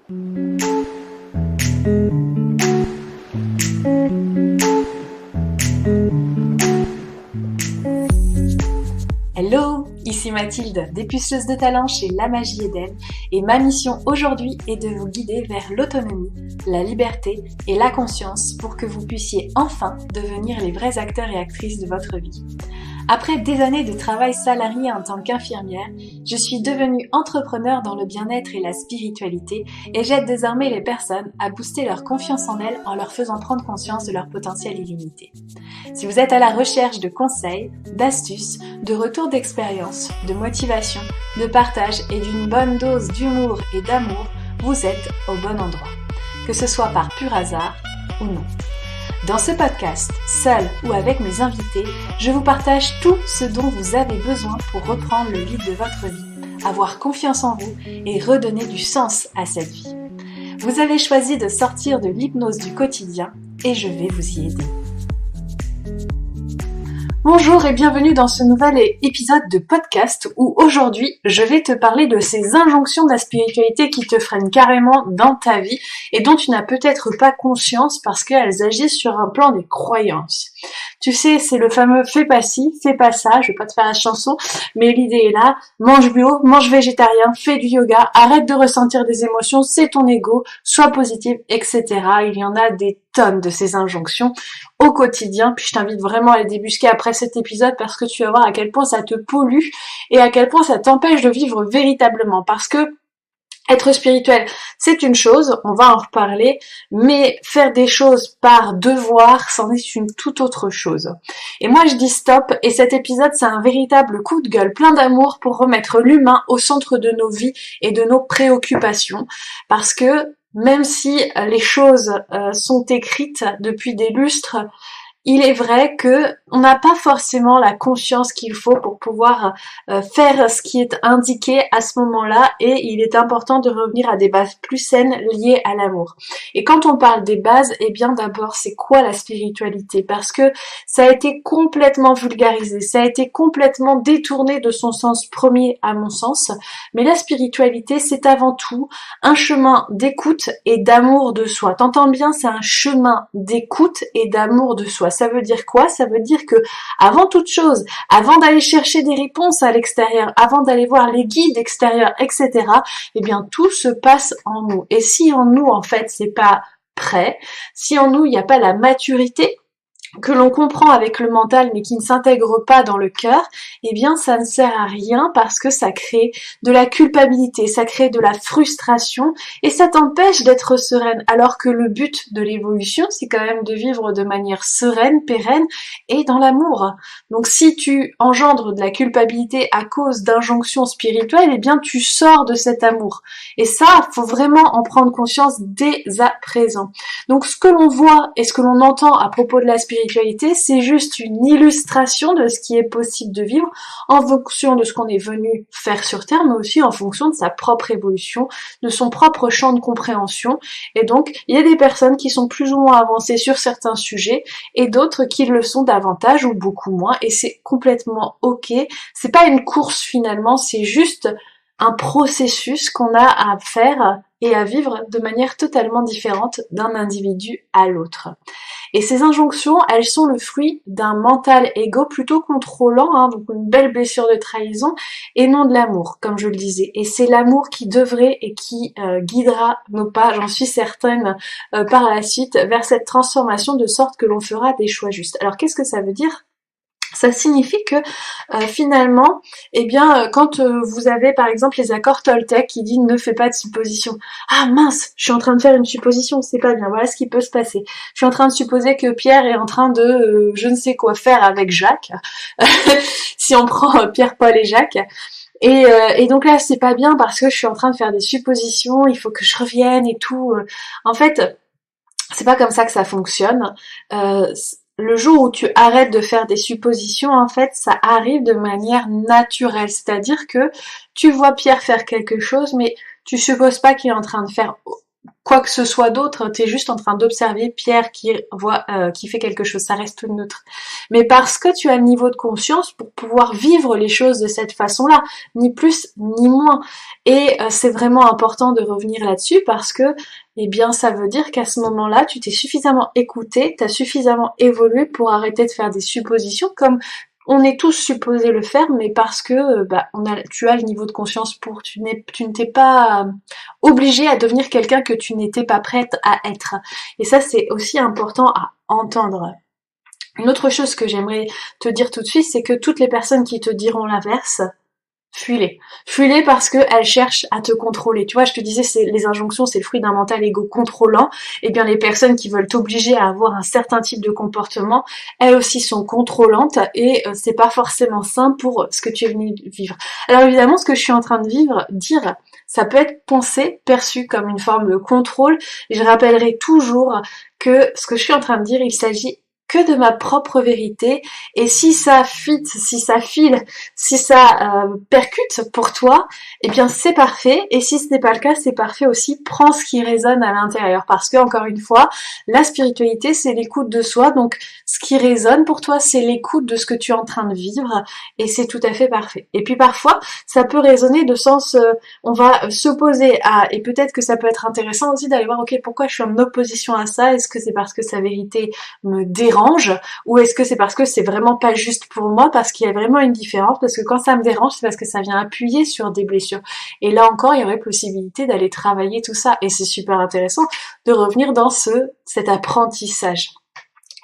Hello, ici Mathilde, dépuceuse de talent chez La Magie Eden, et ma mission aujourd'hui est de vous guider vers l'autonomie, la liberté et la conscience pour que vous puissiez enfin devenir les vrais acteurs et actrices de votre vie. Après des années de travail salarié en tant qu'infirmière, je suis devenue entrepreneur dans le bien-être et la spiritualité et j'aide désormais les personnes à booster leur confiance en elles en leur faisant prendre conscience de leur potentiel illimité. Si vous êtes à la recherche de conseils, d'astuces, de retours d'expérience, de motivation, de partage et d'une bonne dose d'humour et d'amour, vous êtes au bon endroit, que ce soit par pur hasard ou non. Dans ce podcast, seul ou avec mes invités, je vous partage tout ce dont vous avez besoin pour reprendre le lead de votre vie, avoir confiance en vous et redonner du sens à cette vie. Vous avez choisi de sortir de l'hypnose du quotidien et je vais vous y aider. Bonjour et bienvenue dans ce nouvel épisode de podcast où aujourd'hui je vais te parler de ces injonctions de la spiritualité qui te freinent carrément dans ta vie et dont tu n'as peut-être pas conscience parce qu'elles agissent sur un plan des croyances. Tu sais, c'est le fameux fais pas ci, fais pas ça, je vais pas te faire la chanson, mais l'idée est là, mange bio, mange végétarien, fais du yoga, arrête de ressentir des émotions, c'est ton ego, sois positive, etc. Il y en a des tonnes de ces injonctions au quotidien, puis je t'invite vraiment à les débusquer après cet épisode parce que tu vas voir à quel point ça te pollue et à quel point ça t'empêche de vivre véritablement, parce que être spirituel, c'est une chose, on va en reparler, mais faire des choses par devoir, c'en est une toute autre chose. Et moi je dis stop, et cet épisode c'est un véritable coup de gueule plein d'amour pour remettre l'humain au centre de nos vies et de nos préoccupations, parce que même si les choses sont écrites depuis des lustres, il est vrai que on n'a pas forcément la conscience qu'il faut pour pouvoir faire ce qui est indiqué à ce moment-là, et il est important de revenir à des bases plus saines liées à l'amour. Et quand on parle des bases, eh bien d'abord c'est quoi la spiritualité? Parce que ça a été complètement vulgarisé, ça a été complètement détourné de son sens premier à mon sens, mais la spiritualité c'est avant tout un chemin d'écoute et d'amour de soi. T'entends bien, c'est un chemin d'écoute et d'amour de soi. Ça veut dire quoi? Ça veut dire que, avant toute chose, avant d'aller chercher des réponses à l'extérieur, avant d'aller voir les guides extérieurs, etc., eh bien, tout se passe en nous. Et si en nous, en fait, c'est pas prêt, si en nous, il n'y a pas la maturité que l'on comprend avec le mental mais qui ne s'intègre pas dans le cœur, eh bien ça ne sert à rien parce que ça crée de la culpabilité, ça crée de la frustration et ça t'empêche d'être sereine, alors que le but de l'évolution c'est quand même de vivre de manière sereine, pérenne et dans l'amour. Donc si tu engendres de la culpabilité à cause d'injonctions spirituelles, eh bien tu sors de cet amour. Et ça, faut vraiment en prendre conscience dès à présent. Donc ce que l'on voit et ce que l'on entend à propos de la spiritualité, c'est juste une illustration de ce qui est possible de vivre en fonction de ce qu'on est venu faire sur Terre, mais aussi en fonction de sa propre évolution, de son propre champ de compréhension. Et donc, il y a des personnes qui sont plus ou moins avancées sur certains sujets et d'autres qui le sont davantage ou beaucoup moins. Et c'est complètement ok. C'est pas une course finalement, c'est juste un processus qu'on a à faire et à vivre de manière totalement différente d'un individu à l'autre. Et ces injonctions, elles sont le fruit d'un mental égo plutôt contrôlant, donc une belle blessure de trahison, et non de l'amour, comme je le disais. Et c'est l'amour qui devrait et qui guidera nos pas, j'en suis certaine, par la suite, vers cette transformation de sorte que l'on fera des choix justes. Alors qu'est-ce que ça veut dire ? Ça signifie que finalement, eh bien, quand vous avez par exemple les accords Toltec qui disent ne fais pas de supposition. Ah mince, je suis en train de faire une supposition, c'est pas bien. Voilà ce qui peut se passer. Je suis en train de supposer que Pierre est en train de je ne sais quoi faire avec Jacques. Si on prend Pierre, Paul et Jacques. Et donc là, c'est pas bien parce que je suis en train de faire des suppositions. Il faut que je revienne et tout. En fait, c'est pas comme ça que ça fonctionne. Le jour où tu arrêtes de faire des suppositions, en fait, ça arrive de manière naturelle. C'est-à-dire que tu vois Pierre faire quelque chose, mais tu supposes pas qu'il est en train de faire quoi que ce soit d'autre, t'es juste en train d'observer Pierre qui fait quelque chose, ça reste tout neutre. Mais parce que tu as le niveau de conscience pour pouvoir vivre les choses de cette façon-là, ni plus ni moins. Et c'est vraiment important de revenir là-dessus parce que, eh bien, ça veut dire qu'à ce moment-là, tu t'es suffisamment écouté, t'as suffisamment évolué pour arrêter de faire des suppositions comme on est tous supposés le faire, mais parce que tu as le niveau de conscience pour, tu ne t'es pas obligé à devenir quelqu'un que tu n'étais pas prête à être. Et ça, c'est aussi important à entendre. Une autre chose que j'aimerais te dire tout de suite, c'est que toutes les personnes qui te diront l'inverse, fuis-les. Fuis-les parce qu'elles cherchent à te contrôler. Tu vois, je te disais, les injonctions, c'est le fruit d'un mental égo contrôlant. Eh bien, les personnes qui veulent t'obliger à avoir un certain type de comportement, elles aussi sont contrôlantes et c'est pas forcément sain pour ce que tu es venu vivre. Alors évidemment, ce que je suis en train de dire, ça peut être pensé, perçu comme une forme de contrôle. Je rappellerai toujours que ce que je suis en train de dire, il s'agit que de ma propre vérité, et si ça fit, si ça file, si ça percute pour toi, eh bien c'est parfait, et si ce n'est pas le cas, c'est parfait aussi. Prends ce qui résonne à l'intérieur, parce que encore une fois, la spiritualité c'est l'écoute de soi, donc ce qui résonne pour toi c'est l'écoute de ce que tu es en train de vivre, et c'est tout à fait parfait. Et puis parfois, ça peut résonner de sens, on va s'opposer à, et peut-être que ça peut être intéressant aussi d'aller voir, ok, pourquoi je suis en opposition à ça, est-ce que c'est parce que sa vérité me dérange, ou est-ce que c'est parce que c'est vraiment pas juste pour moi, parce qu'il y a vraiment une différence, parce que quand ça me dérange, c'est parce que ça vient appuyer sur des blessures. Et là encore, il y aurait possibilité d'aller travailler tout ça, et c'est super intéressant de revenir dans cet apprentissage.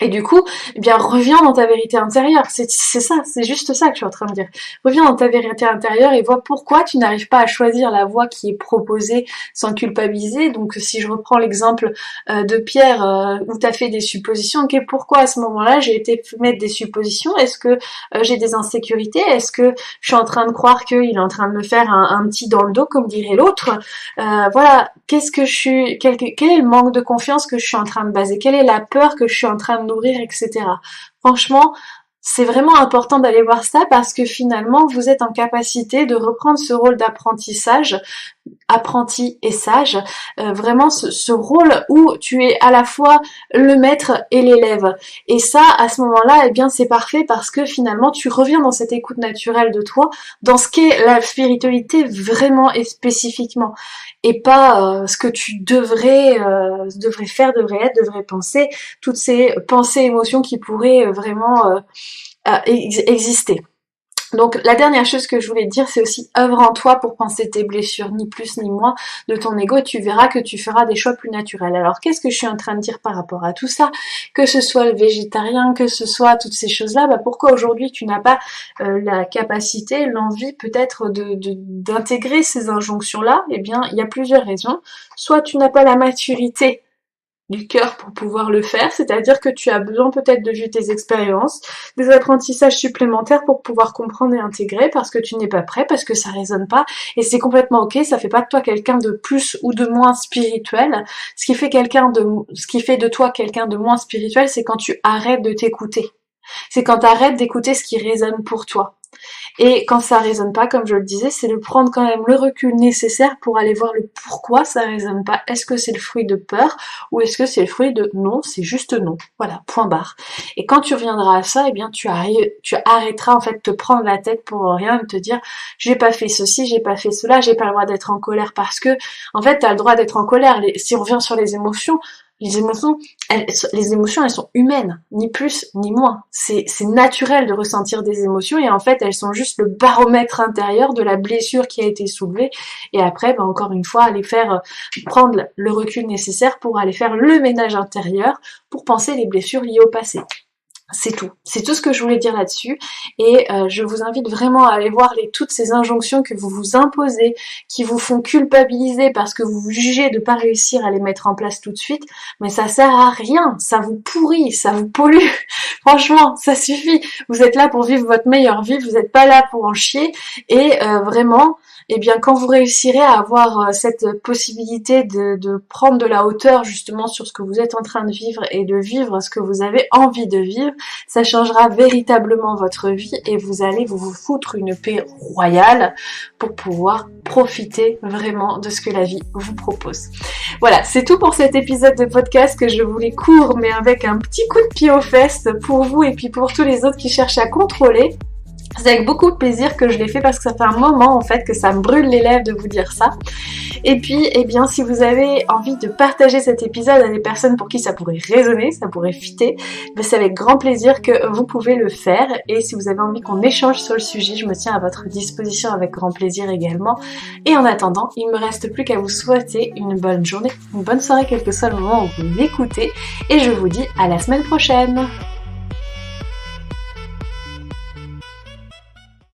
Et du coup, eh bien, reviens dans ta vérité intérieure. C'est ça, c'est juste ça que je suis en train de dire. Reviens dans ta vérité intérieure et vois pourquoi tu n'arrives pas à choisir la voie qui est proposée sans culpabiliser. Donc, si je reprends l'exemple de Pierre, où tu as fait des suppositions, ok, pourquoi à ce moment-là j'ai été mettre des suppositions? Est-ce que j'ai des insécurités? Est-ce que je suis en train de croire qu'il est en train de me faire un petit dans le dos, comme dirait l'autre? Voilà, qu'est-ce que je suis, quel est le manque de confiance que je suis en train de baser? Quelle est la peur que je suis en train de nourrir, etc. Franchement, c'est vraiment important d'aller voir ça parce que finalement, vous êtes en capacité de reprendre ce rôle d'apprentissage, apprenti et sage, vraiment ce rôle où tu es à la fois le maître et l'élève. Et ça, à ce moment-là, eh bien, c'est parfait parce que finalement, tu reviens dans cette écoute naturelle de toi, dans ce qu'est la spiritualité vraiment et spécifiquement, et pas ce que tu devrais faire, devrais être, devrais penser, toutes ces pensées, émotions qui pourraient vraiment exister. Donc la dernière chose que je voulais te dire, c'est aussi œuvre en toi pour penser tes blessures, ni plus ni moins de ton ego, et tu verras que tu feras des choix plus naturels. Alors qu'est-ce que je suis en train de dire par rapport à tout ça? Que ce soit le végétarien, que ce soit toutes ces choses-là, pourquoi aujourd'hui tu n'as pas la capacité, l'envie peut-être d'intégrer ces injonctions-là? Eh bien, il y a plusieurs raisons. Soit tu n'as pas la maturité du cœur pour pouvoir le faire, c'est-à-dire que tu as besoin peut-être de vivre tes expériences, des apprentissages supplémentaires pour pouvoir comprendre et intégrer, parce que tu n'es pas prêt, parce que ça résonne pas, et c'est complètement ok, ça fait pas de toi quelqu'un de plus ou de moins spirituel. Ce qui fait de toi quelqu'un de moins spirituel, c'est quand tu arrêtes de t'écouter. C'est quand tu arrêtes d'écouter ce qui résonne pour toi. Et quand ça résonne pas, comme je le disais, c'est de prendre quand même le recul nécessaire pour aller voir le pourquoi ça résonne pas. Est-ce que c'est le fruit de peur ou est-ce que c'est le fruit de non, c'est juste non. Voilà, point barre. Et quand tu reviendras à ça, eh bien tu arrêteras en fait de te prendre la tête pour rien et te dire j'ai pas fait ceci, j'ai pas fait cela, j'ai pas le droit d'être en colère parce que en fait t'as le droit d'être en colère. Si on revient sur les émotions, les émotions, elles sont humaines, ni plus ni moins. C'est naturel de ressentir des émotions et en fait, elles sont juste le baromètre intérieur de la blessure qui a été soulevée. Et après, encore une fois, aller faire prendre le recul nécessaire pour aller faire le ménage intérieur pour penser les blessures liées au passé. C'est tout ce que je voulais dire là-dessus, et je vous invite vraiment à aller voir toutes ces injonctions que vous vous imposez, qui vous font culpabiliser parce que vous vous jugez de pas réussir à les mettre en place tout de suite, mais ça sert à rien, ça vous pourrit, ça vous pollue, franchement, ça suffit, vous êtes là pour vivre votre meilleure vie, vous n'êtes pas là pour en chier, et vraiment, et bien quand vous réussirez à avoir cette possibilité de prendre de la hauteur justement sur ce que vous êtes en train de vivre et de vivre ce que vous avez envie de vivre, ça changera véritablement votre vie et vous allez vous foutre une paix royale pour pouvoir profiter vraiment de ce que la vie vous propose. Voilà, c'est tout pour cet épisode de podcast que je voulais court mais avec un petit coup de pied aux fesses pour vous et puis pour tous les autres qui cherchent à contrôler. C'est avec beaucoup de plaisir que je l'ai fait parce que ça fait un moment en fait que ça me brûle les lèvres de vous dire ça. Et puis, eh bien, si vous avez envie de partager cet épisode à des personnes pour qui ça pourrait résonner, ça pourrait fitter, ben c'est avec grand plaisir que vous pouvez le faire. Et si vous avez envie qu'on échange sur le sujet, je me tiens à votre disposition avec grand plaisir également. Et en attendant, il me reste plus qu'à vous souhaiter une bonne journée, une bonne soirée, quel que soit le moment où vous m'écoutez. Et je vous dis à la semaine prochaine.